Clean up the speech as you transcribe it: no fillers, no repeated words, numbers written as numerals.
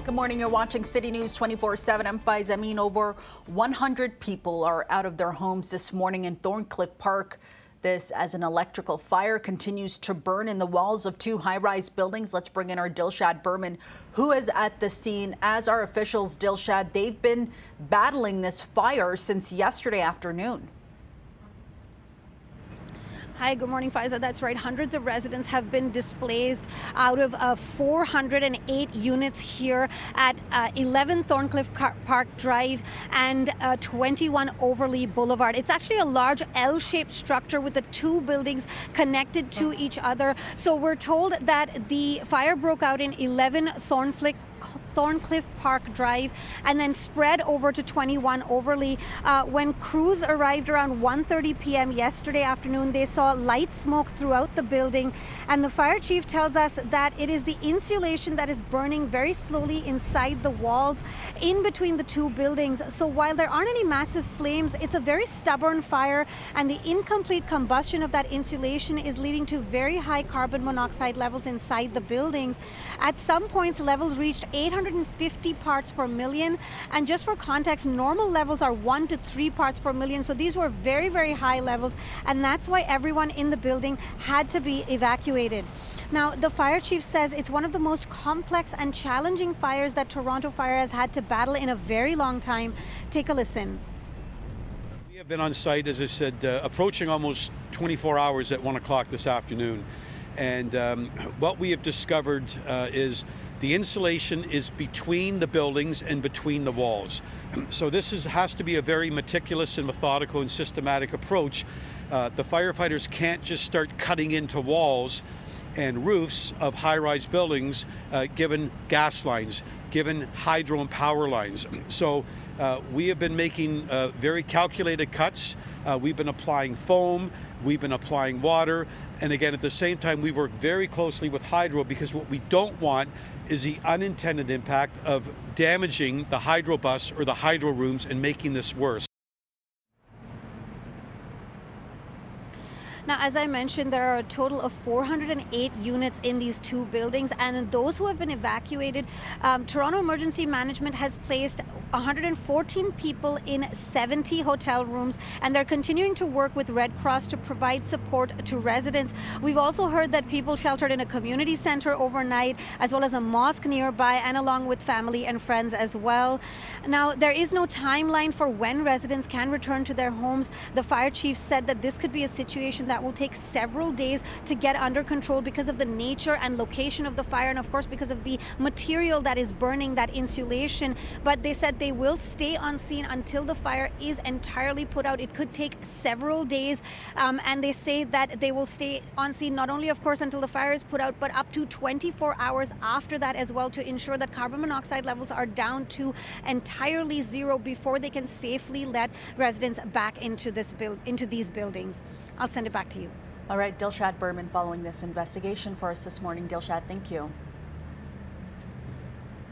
Good morning. You're watching City News 24/7. I'm Faiza Amin. Over 100 people are out of their homes this morning in Thorncliffe Park. This as an electrical fire continues to burn in the walls of two high-rise buildings. Let's bring in our Dilshad Berman, who is at the scene. As our officials, Dilshad, they've been battling this fire since yesterday afternoon. Hi, good morning, Faiza. That's right. Hundreds of residents have been displaced out of 408 units here at 11 Thorncliffe Park Drive and 21 Overlea Boulevard. It's actually a large L-shaped structure with the two buildings connected to each other. So we're told that the fire broke out in 11 Thorncliffe Park Drive and then spread over to 21 Overlea. When crews arrived around 1:30 p.m. yesterday afternoon, they saw light smoke throughout the building, and the fire chief tells us that it is the insulation that is burning very slowly inside the walls in between the two buildings. So while there aren't any massive flames, it's a very stubborn fire, and the incomplete combustion of that insulation is leading to very high carbon monoxide levels inside the buildings. At some points, levels reached 850 parts per million, and just for context, normal levels are 1 to 3 parts per million. So these were very, very high levels, and that's why everyone in the building had to be evacuated. Now, the fire chief says it's one of the most complex and challenging fires that Toronto Fire has had to battle in a very long time. Take a listen. We have been on site, as I said, approaching almost 24 hours at 1 o'clock this afternoon. And what we have discovered is the insulation is between the buildings and between the walls. So this has to be a very meticulous and methodical and systematic approach. The firefighters can't just start cutting into walls and roofs of high-rise buildings given gas lines, given hydro and power lines. So we have been making very calculated cuts. We've been applying foam, we've been applying water, and again, at the same time, we work very closely with hydro, because what we don't want is the unintended impact of damaging the hydro bus or the hydro rooms and making this worse. Now, as I mentioned, there are a total of 408 units in these two buildings, and those who have been evacuated, Toronto Emergency Management has placed 114 people in 70 hotel rooms, and they're continuing to work with Red Cross to provide support to residents. We've also heard that people sheltered in a community center overnight, as well as a mosque nearby, and along with family and friends as well. Now, there is no timeline for when residents can return to their homes. The fire chief said that this could be a situation that will take several days to get under control because of the nature and location of the fire, and of course because of the material that is burning, that insulation. But they said they will stay on scene until the fire is entirely put out. It could take several days, and they say that they will stay on scene not only, of course, until the fire is put out, but up to 24 hours after that as well, to ensure that carbon monoxide levels are down to entirely zero before they can safely let residents back into these buildings. I'll send it back to you. All right, Dilshad Berman following this investigation for us this morning. Dilshad, thank you.